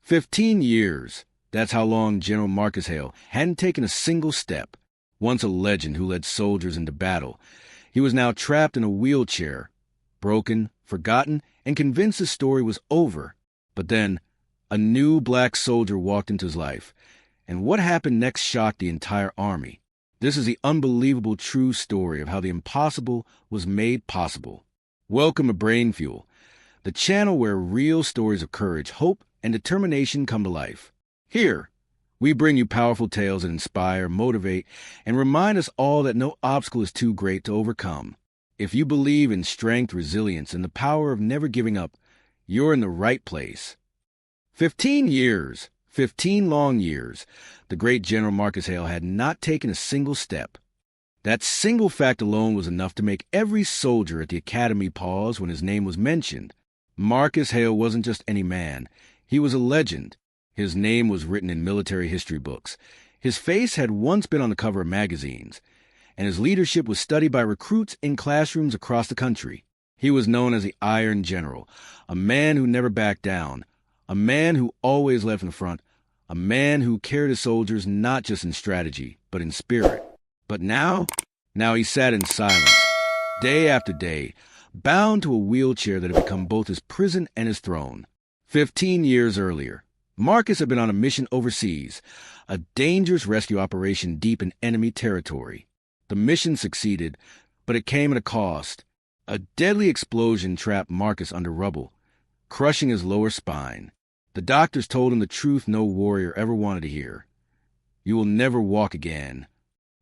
15 years. That's how long General Marcus Hale hadn't taken a single step. Once a legend who led soldiers into battle, he was now trapped in a wheelchair, broken, forgotten, and convinced his story was over. But then, a new black soldier walked into his life, and what happened next shocked the entire army. This is the unbelievable true story of how the impossible was made possible. Welcome to BrainFuel, the channel where real stories of courage, hope, and determination come to life. Here, we bring you powerful tales that inspire, motivate, and remind us all that no obstacle is too great to overcome. If you believe in strength, resilience, and the power of never giving up, you're in the right place. 15 years, 15 long years, the great General Marcus Hale had not taken a single step. That single fact alone was enough to make every soldier at the academy pause when his name was mentioned. Marcus Hale wasn't just any man. He was a legend. His name was written in military history books. His face had once been on the cover of magazines, and his leadership was studied by recruits in classrooms across the country. He was known as the Iron General, a man who never backed down, a man who always led from the front, a man who carried his soldiers not just in strategy, but in spirit. But now he sat in silence, day after day, bound to a wheelchair that had become both his prison and his throne. 15 years earlier, Marcus had been on a mission overseas, a dangerous rescue operation deep in enemy territory. The mission succeeded, but it came at a cost. A deadly explosion trapped Marcus under rubble, crushing his lower spine. The doctors told him the truth no warrior ever wanted to hear. You will never walk again.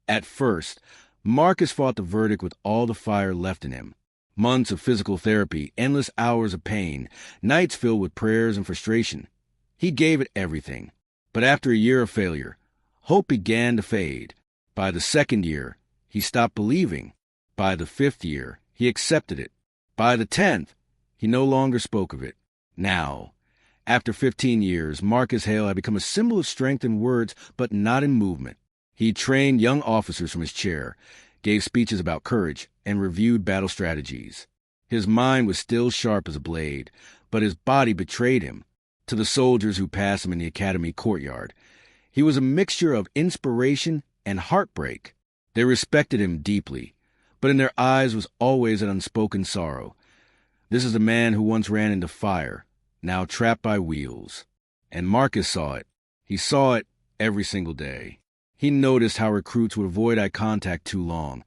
At first, Marcus fought the verdict with all the fire left in him. Months of physical therapy, endless hours of pain, nights filled with prayers and frustration. He gave it everything. But after a year of failure, hope began to fade. By the second year, he stopped believing. By the 5th year, he accepted it. By the 10th, he no longer spoke of it. Now, after 15 years, Marcus Hale had become a symbol of strength in words, but not in movement. He trained young officers from his chair, gave speeches about courage, and reviewed battle strategies. His mind was still sharp as a blade, but his body betrayed him. To the soldiers who passed him in the academy courtyard, he was a mixture of inspiration and heartbreak. They respected him deeply, but in their eyes was always an unspoken sorrow. This is a man who once ran into fire, now trapped by wheels. And Marcus saw it. He saw it every single day. He noticed how recruits would avoid eye contact too long,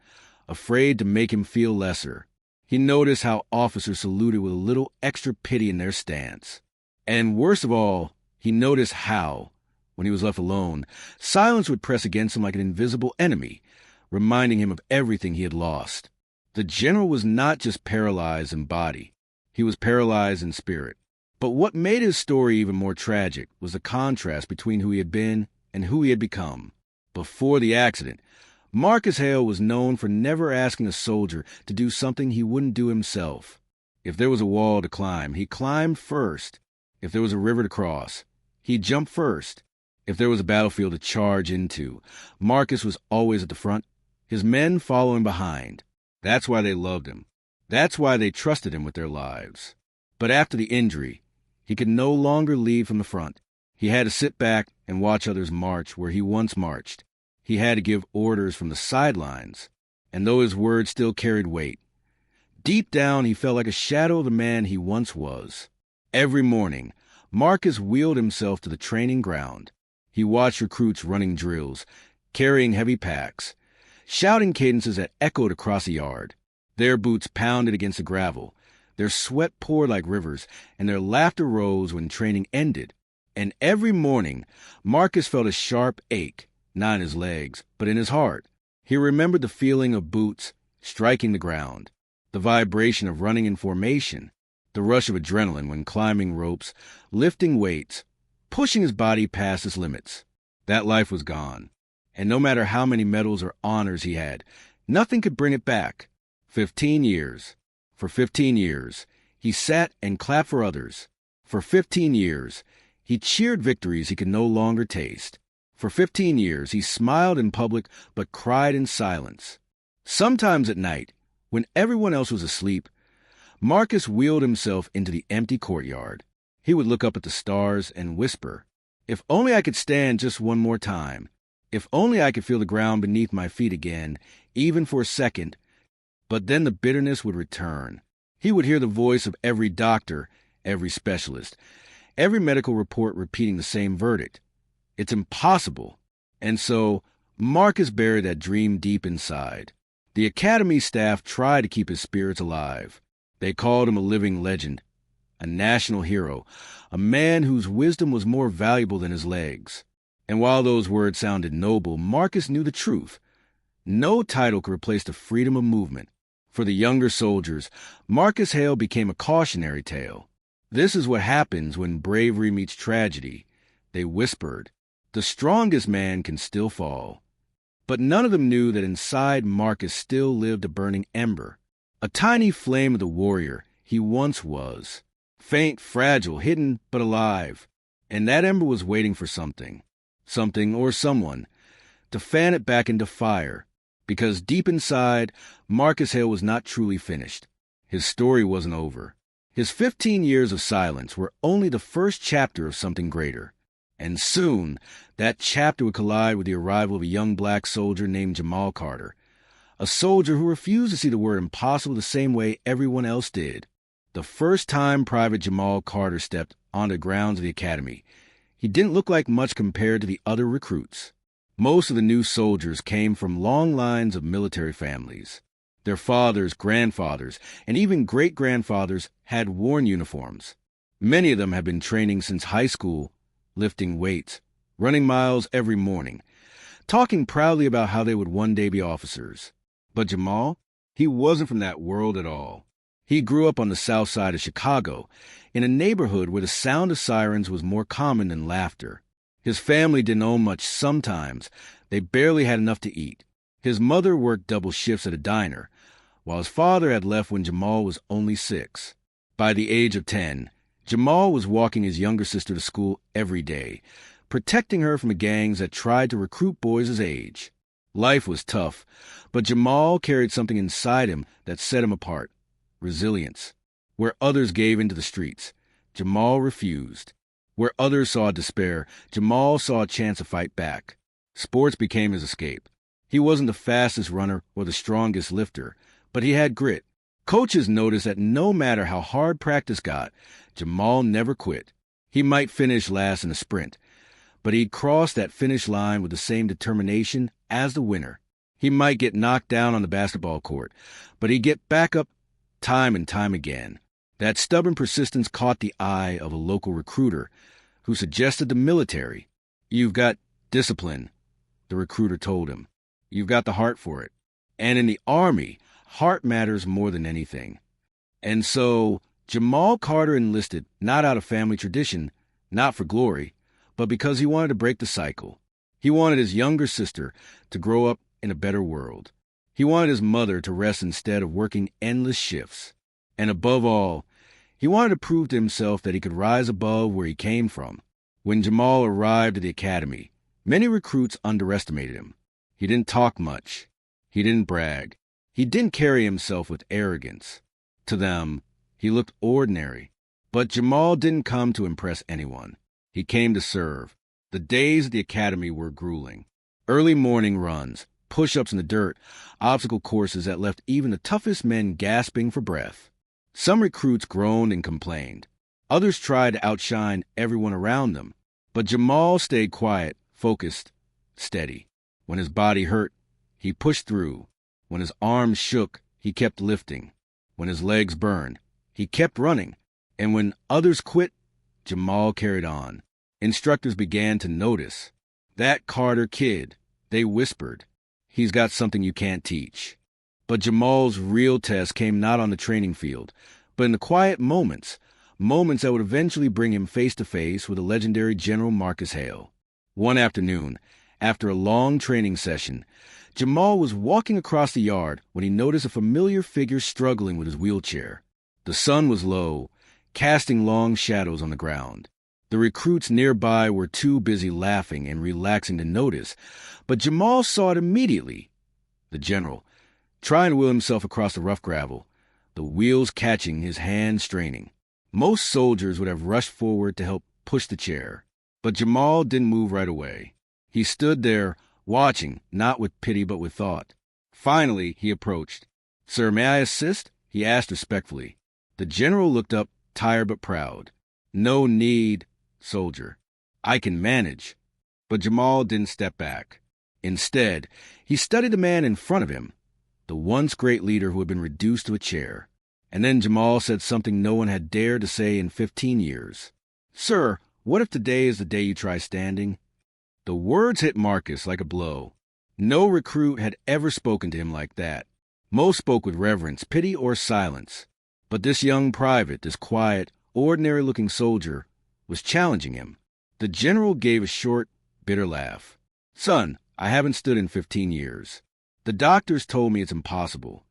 afraid to make him feel lesser. He noticed how officers saluted with a little extra pity in their stance. And worst of all, he noticed how, when he was left alone, silence would press against him like an invisible enemy, reminding him of everything he had lost. The general was not just paralyzed in body. He was paralyzed in spirit. But what made his story even more tragic was the contrast between who he had been and who he had become. Before the accident, Marcus Hale was known for never asking a soldier to do something he wouldn't do himself. If there was a wall to climb, he climbed first. If there was a river to cross, he jumped first. If there was a battlefield to charge into, Marcus was always at the front, his men following behind. That's why they loved him. That's why they trusted him with their lives. But after the injury, he could no longer lead from the front. He had to sit back and watch others march where he once marched. He had to give orders from the sidelines, and though his words still carried weight, deep down he felt like a shadow of the man he once was. Every morning, Marcus wheeled himself to the training ground. He watched recruits running drills, carrying heavy packs, shouting cadences that echoed across the yard. Their boots pounded against the gravel. Their sweat poured like rivers, and their laughter rose when training ended. And every morning, Marcus felt a sharp ache, not in his legs, but in his heart. He remembered the feeling of boots striking the ground, the vibration of running in formation, the rush of adrenaline when climbing ropes, lifting weights, pushing his body past its limits. That life was gone, and no matter how many medals or honors he had, nothing could bring it back. 15 years. For 15 years, he sat and clapped for others. For 15 years, he cheered victories he could no longer taste. For 15 years, he smiled in public but cried in silence. Sometimes at night, when everyone else was asleep, Marcus wheeled himself into the empty courtyard. He would look up at the stars and whisper, "If only I could stand just one more time. If only I could feel the ground beneath my feet again, even for a second." But then the bitterness would return. He would hear the voice of every doctor, every specialist, every medical report repeating the same verdict. It's impossible. And so Marcus buried that dream deep inside. The academy staff tried to keep his spirits alive. They called him a living legend, a national hero, a man whose wisdom was more valuable than his legs. And while those words sounded noble, Marcus knew the truth. No title could replace the freedom of movement. For the younger soldiers, Marcus Hale became a cautionary tale. This is what happens when bravery meets tragedy. They whispered, "The strongest man can still fall." But none of them knew that inside Marcus still lived a burning ember, a tiny flame of the warrior he once was. Faint, fragile, hidden, but alive. And that ember was waiting for something or someone, to fan it back into fire. Because deep inside, Marcus Hale was not truly finished. His story wasn't over. His 15 years of silence were only the first chapter of something greater. And soon, that chapter would collide with the arrival of a young black soldier named Jamal Carter, a soldier who refused to see the word impossible the same way everyone else did. The first time Private Jamal Carter stepped onto the grounds of the academy, he didn't look like much compared to the other recruits. Most of the new soldiers came from long lines of military families. Their fathers, grandfathers, and even great-grandfathers had worn uniforms. Many of them had been training since high school, lifting weights, running miles every morning, talking proudly about how they would one day be officers. But Jamal, he wasn't from that world at all. He grew up on the south side of Chicago, in a neighborhood where the sound of sirens was more common than laughter. His family didn't own much sometimes. They barely had enough to eat. His mother worked double shifts at a diner, while his father had left when Jamal was only 6. By the age of 10, Jamal was walking his younger sister to school every day, protecting her from the gangs that tried to recruit boys his age. Life was tough, but Jamal carried something inside him that set him apart: resilience. Where others gave into the streets, Jamal refused. Where others saw despair, Jamal saw a chance to fight back. Sports became his escape. He wasn't the fastest runner or the strongest lifter, but he had grit. Coaches noticed that no matter how hard practice got, Jamal never quit. He might finish last in a sprint, but he'd cross that finish line with the same determination as the winner. He might get knocked down on the basketball court, but he'd get back up time and time again. That stubborn persistence caught the eye of a local recruiter who suggested the military. "You've got discipline," the recruiter told him. "You've got the heart for it. And in the Army, heart matters more than anything." And so Jamal Carter enlisted not out of family tradition, not for glory, but because he wanted to break the cycle. He wanted his younger sister to grow up in a better world. He wanted his mother to rest instead of working endless shifts. And above all, he wanted to prove to himself that he could rise above where he came from. When Jamal arrived at the academy, many recruits underestimated him. He didn't talk much. He didn't brag. He didn't carry himself with arrogance. To them, he looked ordinary. But Jamal didn't come to impress anyone. He came to serve. The days at the academy were grueling. Early morning runs, push-ups in the dirt, obstacle courses that left even the toughest men gasping for breath. Some recruits groaned and complained. Others tried to outshine everyone around them. But Jamal stayed quiet, focused, steady. When his body hurt, he pushed through. When his arms shook, he kept lifting. When his legs burned, he kept running. And when others quit, Jamal carried on. Instructors began to notice. "That Carter kid," they whispered. "He's got something you can't teach." But Jamal's real test came not on the training field, but in the quiet moments that would eventually bring him face to face with the legendary General Marcus Hale. One afternoon, after a long training session, Jamal was walking across the yard when he noticed a familiar figure struggling with his wheelchair. The sun was low, casting long shadows on the ground. The recruits nearby were too busy laughing and relaxing to notice, but Jamal saw it immediately. The general, trying to will himself across the rough gravel, the wheels catching, his hand straining. Most soldiers would have rushed forward to help push the chair, but Jamal didn't move right away. He stood there, watching, not with pity but with thought. Finally, he approached. "Sir, may I assist?" he asked respectfully. The general looked up, tired but proud. "No need, soldier. I can manage." But Jamal didn't step back. Instead, he studied the man in front of him, the once great leader who had been reduced to a chair. And then Jamal said something no one had dared to say in 15 years. "Sir, what if today is the day you try standing?" The words hit Marcus like a blow. No recruit had ever spoken to him like that. Most spoke with reverence, pity, or silence. But this young private, this quiet, ordinary-looking soldier, was challenging him. The general gave a short, bitter laugh. "Son, I haven't stood in 15 years. The doctors told me it's impossible."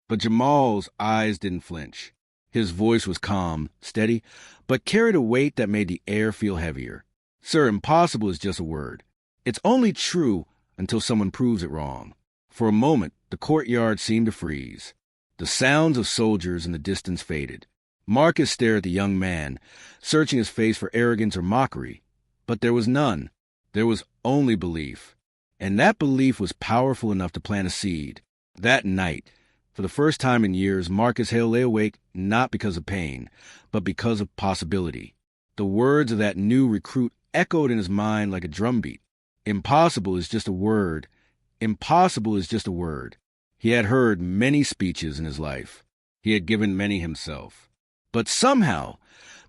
But Jamal's eyes didn't flinch. His voice was calm, steady, but carried a weight that made the air feel heavier. "Sir, impossible is just a word. It's only true until someone proves it wrong." For a moment, the courtyard seemed to freeze. The sounds of soldiers in the distance faded. Marcus stared at the young man, searching his face for arrogance or mockery. But there was none. There was only belief. And that belief was powerful enough to plant a seed. That night, for the first time in years, Marcus Hale lay awake not because of pain, but because of possibility. The words of that new recruit echoed in his mind like a drumbeat. Impossible is just a word. Impossible is just a word. He had heard many speeches in his life. He had given many himself. But somehow,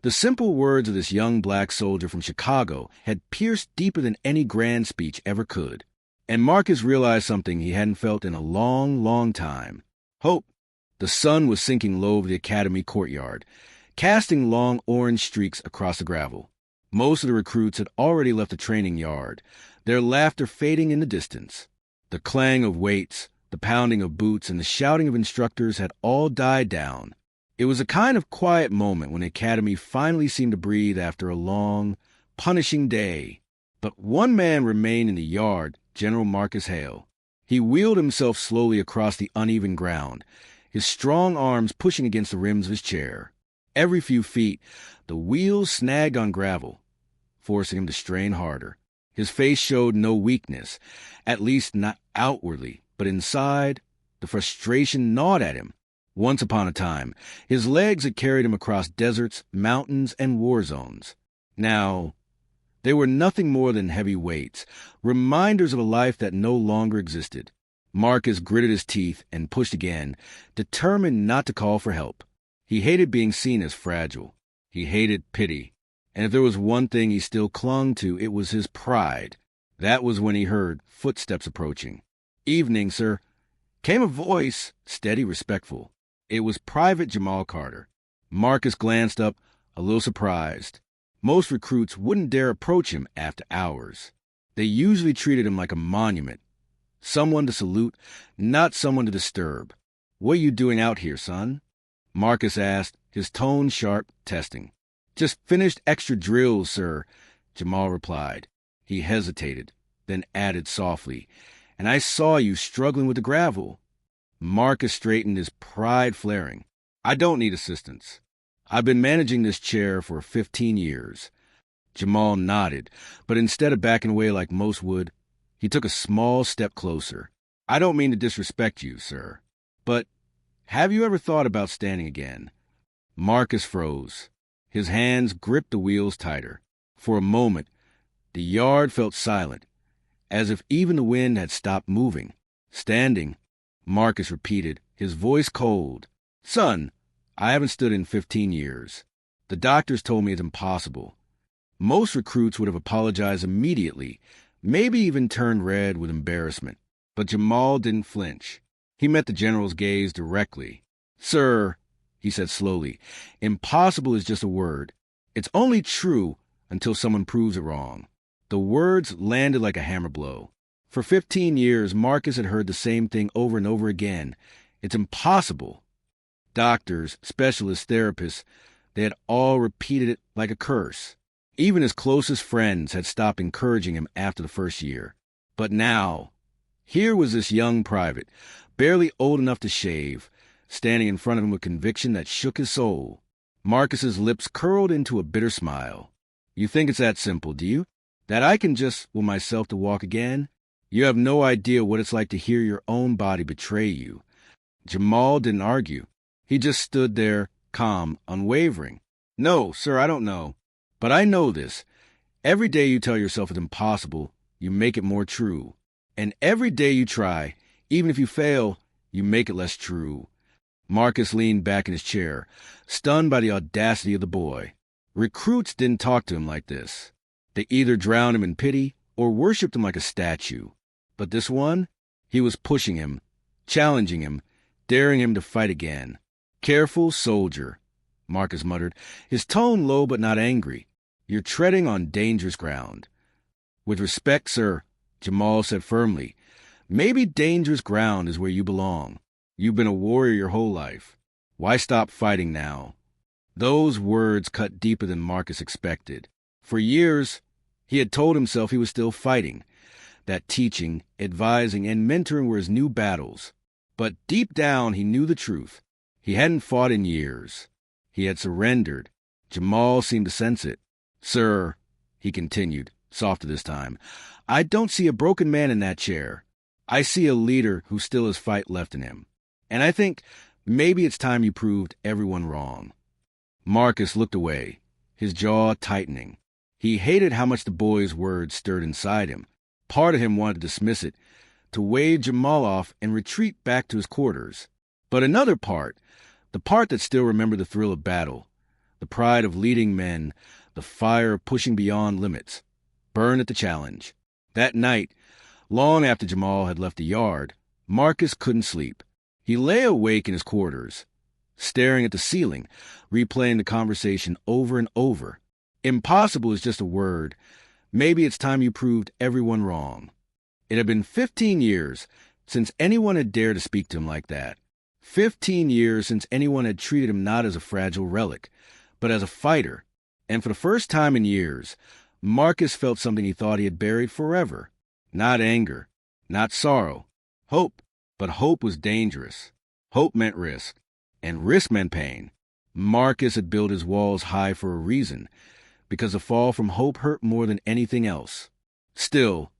the simple words of this young black soldier from Chicago had pierced deeper than any grand speech ever could. And Marcus realized something he hadn't felt in a long, long time. Hope. The sun was sinking low over the academy courtyard, casting long orange streaks across the gravel. Most of the recruits had already left the training yard, their laughter fading in the distance. The clang of weights, the pounding of boots, and the shouting of instructors had all died down. It was a kind of quiet moment when the academy finally seemed to breathe after a long, punishing day. But one man remained in the yard, General Marcus Hale. He wheeled himself slowly across the uneven ground, his strong arms pushing against the rims of his chair. Every few feet, the wheels snagged on gravel, forcing him to strain harder. His face showed no weakness, at least not outwardly, but inside, the frustration gnawed at him. Once upon a time, his legs had carried him across deserts, mountains, and war zones. Now, they were nothing more than heavy weights, reminders of a life that no longer existed. Marcus gritted his teeth and pushed again, determined not to call for help. He hated being seen as fragile. He hated pity. And if there was one thing he still clung to, it was his pride. That was when he heard footsteps approaching. "Evening, sir," came a voice, steady, respectful. It was Private Jamal Carter. Marcus glanced up, a little surprised. Most recruits wouldn't dare approach him after hours. They usually treated him like a monument. Someone to salute, not someone to disturb. "What are you doing out here, son?" Marcus asked, his tone sharp, testing. "Just finished extra drills, sir," Jamal replied. He hesitated, then added softly, "And I saw you struggling with the gravel." Marcus straightened, his pride flaring. "I don't need assistance. I've been managing this chair for 15 years. Jamal nodded, but instead of backing away like most would, he took a small step closer. "I don't mean to disrespect you, sir, but have you ever thought about standing again?" Marcus froze. His hands gripped the wheels tighter. For a moment, the yard felt silent, as if even the wind had stopped moving. "Standing," Marcus repeated, his voice cold. "Son, I haven't stood in 15 years. The doctors told me it's impossible." Most recruits would have apologized immediately, maybe even turned red with embarrassment. But Jamal didn't flinch. He met the general's gaze directly. "Sir," he said slowly, "impossible is just a word. It's only true until someone proves it wrong." The words landed like a hammer blow. For 15 years, Marcus had heard the same thing over and over again. It's impossible. Doctors, specialists, therapists, they had all repeated it like a curse. Even his closest friends had stopped encouraging him after the first year. But now, here was this young private, barely old enough to shave, standing in front of him with conviction that shook his soul. Marcus's lips curled into a bitter smile. You think it's that simple, do you? That I can just will myself to walk again? You have no idea what it's like to hear your own body betray you. Jamal didn't argue. He just stood there, calm, unwavering. No, sir, I don't know. But I know this. Every day you tell yourself it's impossible, you make it more true. And every day you try, even if you fail, you make it less true. Marcus leaned back in his chair, stunned by the audacity of the boy. Recruits didn't talk to him like this. They either drowned him in pity or worshipped him like a statue. But this one, he was pushing him, challenging him, daring him to fight again. Careful, soldier, Marcus muttered, his tone low but not angry. You're treading on dangerous ground. With respect, sir, Jamal said firmly, maybe dangerous ground is where you belong. You've been a warrior your whole life. Why stop fighting now? Those words cut deeper than Marcus expected. For years, he had told himself he was still fighting, that teaching, advising, and mentoring were his new battles. But deep down, he knew the truth. He hadn't fought in years. He had surrendered. Jamal seemed to sense it. Sir, he continued, softer this time, I don't see a broken man in that chair. I see a leader who still has fight left in him. And I think maybe it's time you proved everyone wrong. Marcus looked away, his jaw tightening. He hated how much the boy's words stirred inside him. Part of him wanted to dismiss it, to wave Jamal off and retreat back to his quarters. But another part, the part that still remembered the thrill of battle, the pride of leading men, the fire of pushing beyond limits, burned at the challenge. That night, long after Jamal had left the yard, Marcus couldn't sleep. He lay awake in his quarters, staring at the ceiling, replaying the conversation over and over. Impossible is just a word. Maybe it's time you proved everyone wrong. It had been 15 years since anyone had dared to speak to him like that. 15 years since anyone had treated him not as a fragile relic, but as a fighter. And for the first time in years, Marcus felt something he thought he had buried forever. Not anger, not sorrow, hope. But hope was dangerous. Hope meant risk, and risk meant pain. Marcus had built his walls high for a reason, because the fall from hope hurt more than anything else. Still,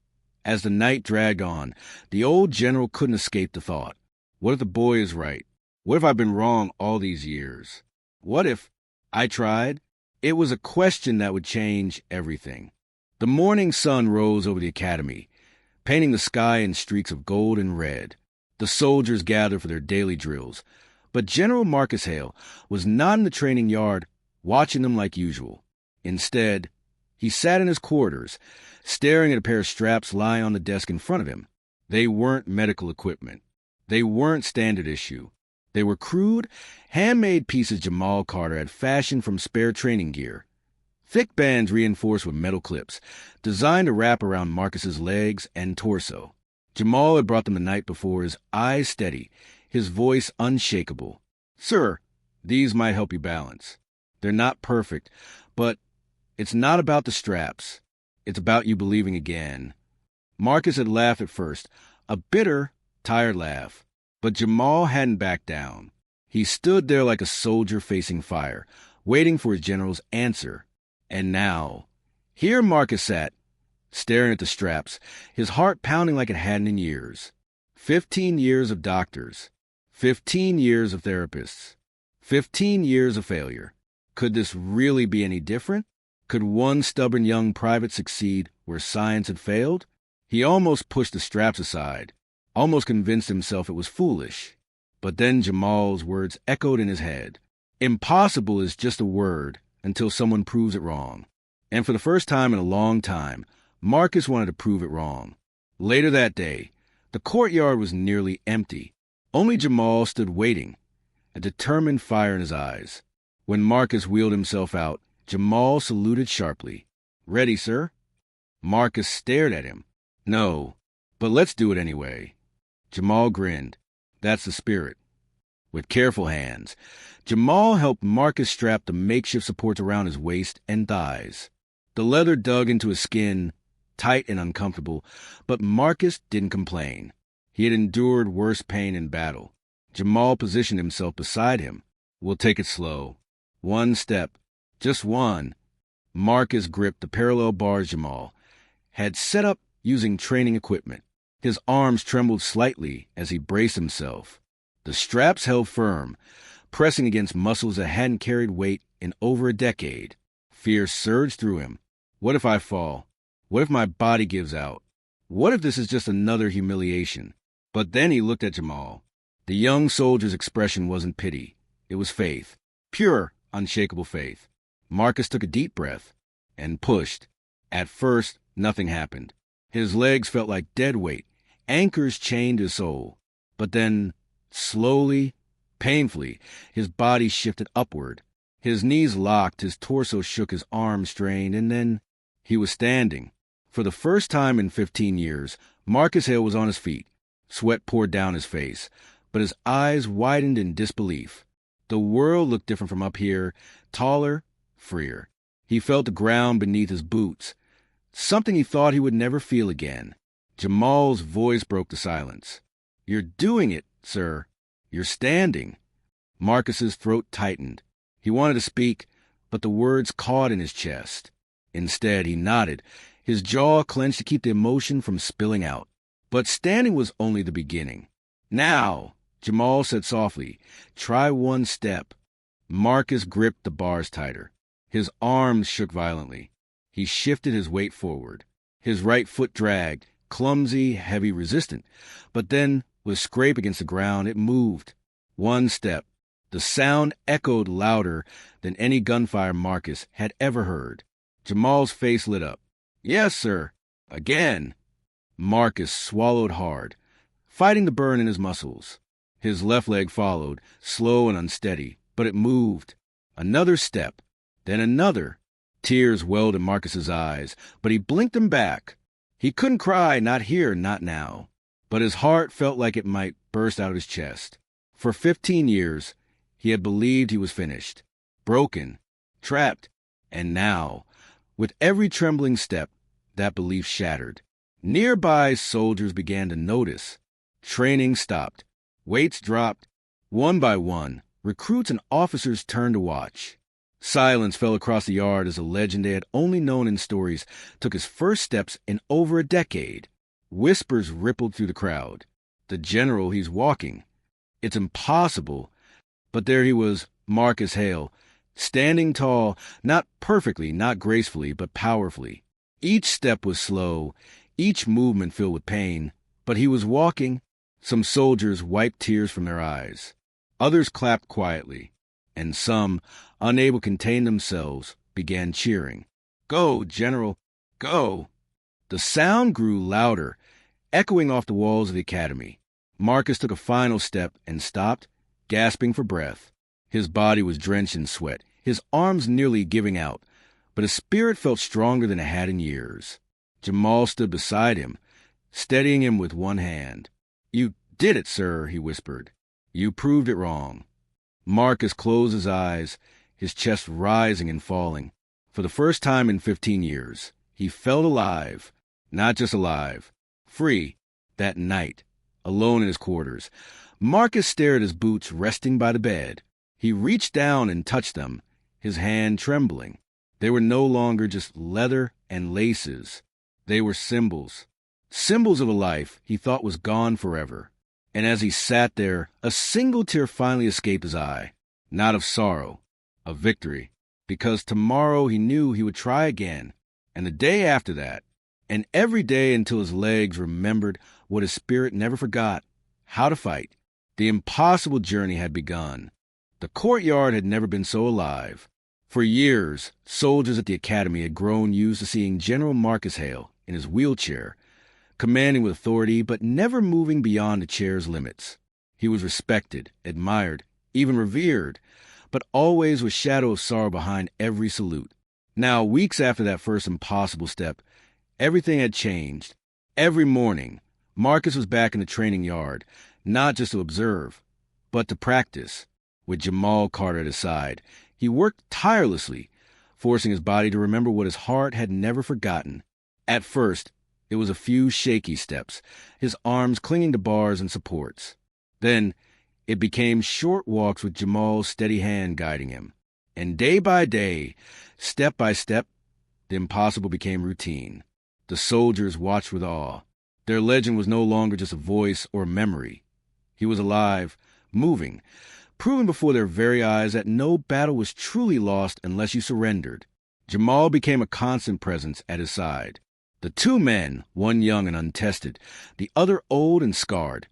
as the night dragged on, the old general couldn't escape the thought, what if the boy is right? What if I've been wrong all these years? What if I tried? It was a question that would change everything. The morning sun rose over the academy, painting the sky in streaks of gold and red. The soldiers gathered for their daily drills, but General Marcus Hale was not in the training yard watching them like usual. Instead, he sat in his quarters, staring at a pair of straps lying on the desk in front of him. They weren't medical equipment. They weren't standard issue. They were crude, handmade pieces Jamal Carter had fashioned from spare training gear. Thick bands reinforced with metal clips, designed to wrap around Marcus's legs and torso. Jamal had brought them the night before, his eyes steady, his voice unshakable. Sir, these might help you balance. They're not perfect, but it's not about the straps. It's about you believing again. Marcus had laughed at first, a bitter, tired laugh. But Jamal hadn't backed down. He stood there like a soldier facing fire, waiting for his general's answer. And now, here Marcus sat, staring at the straps, his heart pounding like it hadn't in years. 15 years of doctors. 15 years of therapists. 15 years of failure. Could this really be any different? Could one stubborn young private succeed where science had failed? He almost pushed the straps aside, almost convinced himself it was foolish. But then Jamal's words echoed in his head. Impossible is just a word until someone proves it wrong. And for the first time in a long time, Marcus wanted to prove it wrong. Later that day, the courtyard was nearly empty. Only Jamal stood waiting, a determined fire in his eyes. When Marcus wheeled himself out, Jamal saluted sharply. Ready, sir? Marcus stared at him. No, but let's do it anyway. Jamal grinned. That's the spirit. With careful hands, Jamal helped Marcus strap the makeshift supports around his waist and thighs. The leather dug into his skin, tight and uncomfortable, but Marcus didn't complain. He had endured worse pain in battle. Jamal positioned himself beside him. We'll take it slow. One step. Just one. Marcus gripped the parallel bars Jamal had set up using training equipment. His arms trembled slightly as he braced himself. The straps held firm, pressing against muscles that hadn't carried weight in over a decade. Fear surged through him. What if I fall? What if my body gives out? What if this is just another humiliation? But then he looked at Jamal. The young soldier's expression wasn't pity. It was faith. Pure, unshakable faith. Marcus took a deep breath and pushed. At first, nothing happened. His legs felt like dead weight, anchors chained his soul. But then, slowly, painfully, his body shifted upward. His knees locked, his torso shook, his arms strained, and then he was standing. For the first time in 15 years, Marcus Hale was on his feet. Sweat poured down his face, but his eyes widened in disbelief. The world looked different from up here, taller, freer. He felt the ground beneath his boots, something he thought he would never feel again. Jamal's voice broke the silence. "You're doing it, sir. You're standing." Marcus's throat tightened. He wanted to speak, but the words caught in his chest. Instead, he nodded, his jaw clenched to keep the emotion from spilling out. But standing was only the beginning. "Now," Jamal said softly, "try one step." Marcus gripped the bars tighter. His arms shook violently. He shifted his weight forward. His right foot dragged, clumsy, heavy, resistant. But then, with a scrape against the ground, it moved. One step. The sound echoed louder than any gunfire Marcus had ever heard. Jamal's face lit up. "Yes, sir. Again." Marcus swallowed hard, fighting the burn in his muscles. His left leg followed, slow and unsteady, but it moved. Another step, then another. Tears welled in Marcus's eyes, but he blinked them back. He couldn't cry, not here, not now. But his heart felt like it might burst out of his chest. For 15 years, he had believed he was finished, broken, trapped, and now, with every trembling step, that belief shattered. Nearby soldiers began to notice. Training stopped. Weights dropped. One by one, recruits and officers turned to watch. Silence fell across the yard as a legend they had only known in stories took his first steps in over a decade. Whispers rippled through the crowd. "The general, he's walking. It's impossible." But there he was, Marcus Hale, standing tall, not perfectly, not gracefully, but powerfully. Each step was slow, each movement filled with pain, but he was walking. Some soldiers wiped tears from their eyes. Others clapped quietly, and some, unable to contain themselves, began cheering. "Go, General, go!" The sound grew louder, echoing off the walls of the academy. Marcus took a final step and stopped, gasping for breath. His body was drenched in sweat, his arms nearly giving out, but his spirit felt stronger than it had in years. Jamal stood beside him, steadying him with one hand. "You did it, sir," he whispered. "You proved it wrong." Marcus closed his eyes, his chest rising and falling. For the first time in 15 years, he felt alive. Not just alive, free. That night, alone in his quarters, Marcus stared at his boots resting by the bed. He reached down and touched them, his hand trembling. They were no longer just leather and laces. They were symbols. Symbols of a life he thought was gone forever. And as he sat there, a single tear finally escaped his eye. Not of sorrow, of victory. Because tomorrow he knew he would try again. And the day after that. And every day until his legs remembered what his spirit never forgot. How to fight. The impossible journey had begun. The courtyard had never been so alive. For years, soldiers at the academy had grown used to seeing General Marcus Hale in his wheelchair, commanding with authority but never moving beyond the chair's limits. He was respected, admired, even revered, but always with shadow of sorrow behind every salute. Now, weeks after that first impossible step, everything had changed. Every morning, Marcus was back in the training yard, not just to observe, but to practice. With Jamal Carter at his side, he worked tirelessly, forcing his body to remember what his heart had never forgotten. At first, it was a few shaky steps, his arms clinging to bars and supports. Then, it became short walks with Jamal's steady hand guiding him. And day by day, step by step, the impossible became routine. The soldiers watched with awe. Their legend was no longer just a voice or a memory. He was alive, moving, proving before their very eyes that no battle was truly lost unless you surrendered. Jamal became a constant presence at his side. The two men, one young and untested, the other old and scarred,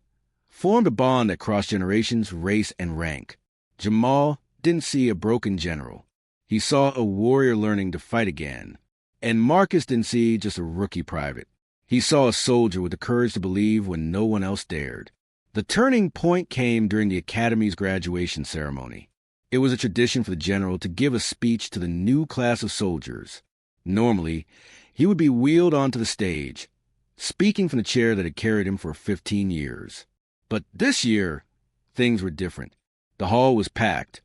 formed a bond that crossed generations, race, and rank. Jamal didn't see a broken general. He saw a warrior learning to fight again. And Marcus didn't see just a rookie private. He saw a soldier with the courage to believe when no one else dared. The turning point came during the Academy's graduation ceremony. It was a tradition for the general to give a speech to the new class of soldiers. Normally, he would be wheeled onto the stage, speaking from the chair that had carried him for 15 years. But this year, things were different. The hall was packed,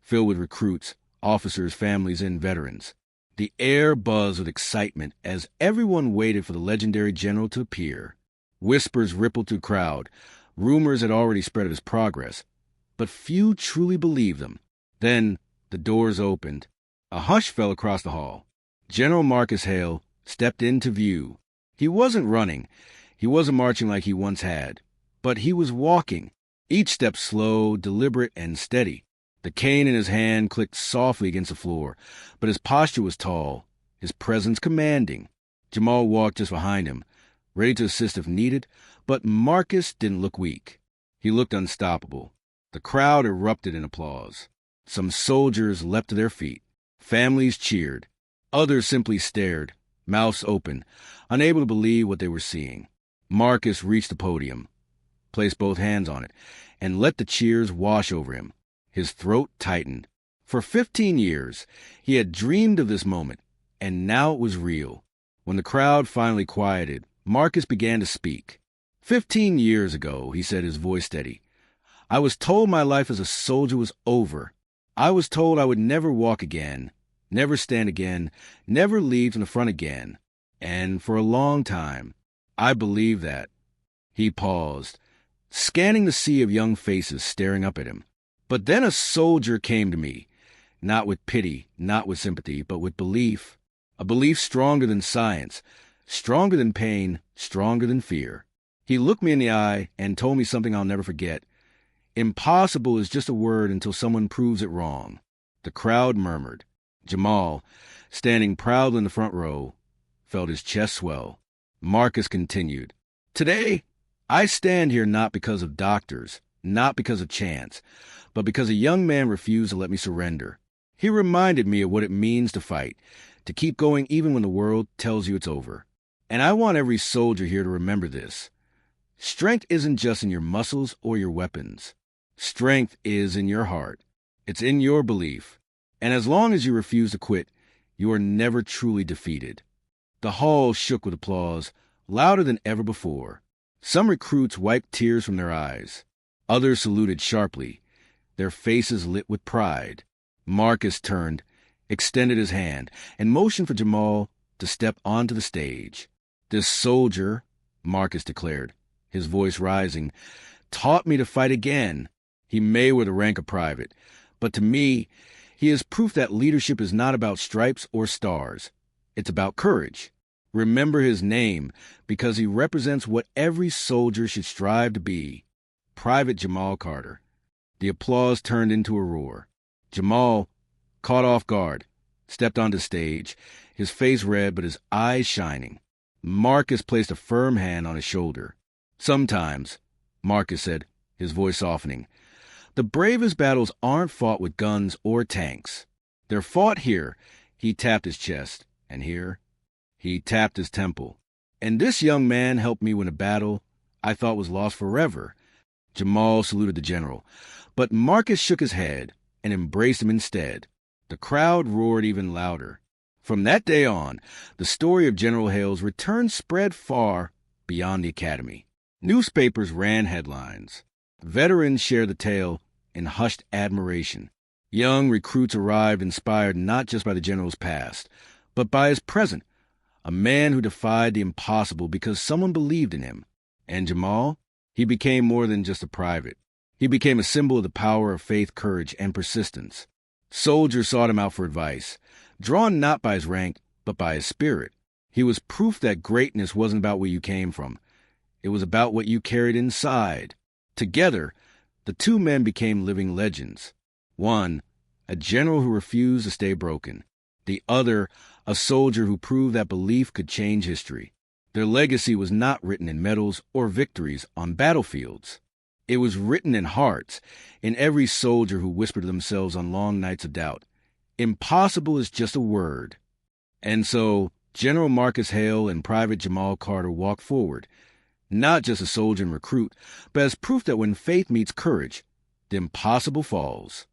filled with recruits, officers, families, and veterans. The air buzzed with excitement as everyone waited for the legendary general to appear. Whispers rippled through the crowd. Rumors had already spread of his progress, but few truly believed them. Then the doors opened. A hush fell across the hall. General Marcus Hale stepped into view. He wasn't running. He wasn't marching like he once had. But he was walking, each step slow, deliberate, and steady. The cane in his hand clicked softly against the floor, but his posture was tall, his presence commanding. Jamal walked just behind him, ready to assist if needed, but Marcus didn't look weak. He looked unstoppable. The crowd erupted in applause. Some soldiers leapt to their feet. Families cheered. Others simply stared, mouths open, unable to believe what they were seeing. Marcus reached the podium, placed both hands on it, and let the cheers wash over him. His throat tightened. For 15 years, he had dreamed of this moment, and now it was real. When the crowd finally quieted, Marcus began to speak. 15 years ago, he said, his voice steady, I was told my life as a soldier was over. I was told I would never walk again, never stand again, never leave from the front again. And for a long time, I believed that. He paused, scanning the sea of young faces staring up at him. But then a soldier came to me, not with pity, not with sympathy, but with belief. A belief stronger than science, stronger than pain, stronger than fear. He looked me in the eye and told me something I'll never forget. Impossible is just a word until someone proves it wrong. The crowd murmured. Jamal, standing proudly in the front row, felt his chest swell. Marcus continued. Today, I stand here not because of doctors, not because of chance, but because a young man refused to let me surrender. He reminded me of what it means to fight, to keep going even when the world tells you it's over. And I want every soldier here to remember this. Strength isn't just in your muscles or your weapons. Strength is in your heart. It's in your belief. And as long as you refuse to quit, you are never truly defeated. The hall shook with applause, louder than ever before. Some recruits wiped tears from their eyes. Others saluted sharply, their faces lit with pride. Marcus turned, extended his hand, and motioned for Jamal to step onto the stage. This soldier, Marcus declared, his voice rising, taught me to fight again. He may wear the rank of private, but to me, he is proof that leadership is not about stripes or stars. It's about courage. Remember his name, because he represents what every soldier should strive to be. Private Jamal Carter. The applause turned into a roar. Jamal, caught off guard, stepped onto the stage, his face red but his eyes shining. Marcus placed a firm hand on his shoulder. Sometimes, Marcus said, his voice softening, the bravest battles aren't fought with guns or tanks. They're fought here. He tapped his chest, and here, he tapped his temple. And this young man helped me win a battle I thought was lost forever. Jamal saluted the general, but Marcus shook his head and embraced him instead. The crowd roared even louder. From that day on, the story of General Hale's return spread far beyond the academy. Newspapers ran headlines. Veterans shared the tale in hushed admiration. Young recruits arrived inspired not just by the general's past, but by his present, a man who defied the impossible because someone believed in him. And Jamal? He became more than just a private. He became a symbol of the power of faith, courage, and persistence. Soldiers sought him out for advice, drawn not by his rank, but by his spirit. He was proof that greatness wasn't about where you came from. It was about what you carried inside. Together, the two men became living legends. One, a general who refused to stay broken. The other, a soldier who proved that belief could change history. Their legacy was not written in medals or victories on battlefields. It was written in hearts, in every soldier who whispered to themselves on long nights of doubt, "Impossible is just a word." And so, General Marcus Hale and Private Jamal Carter walked forward, not just as soldier and recruit, but as proof that when faith meets courage, the impossible falls.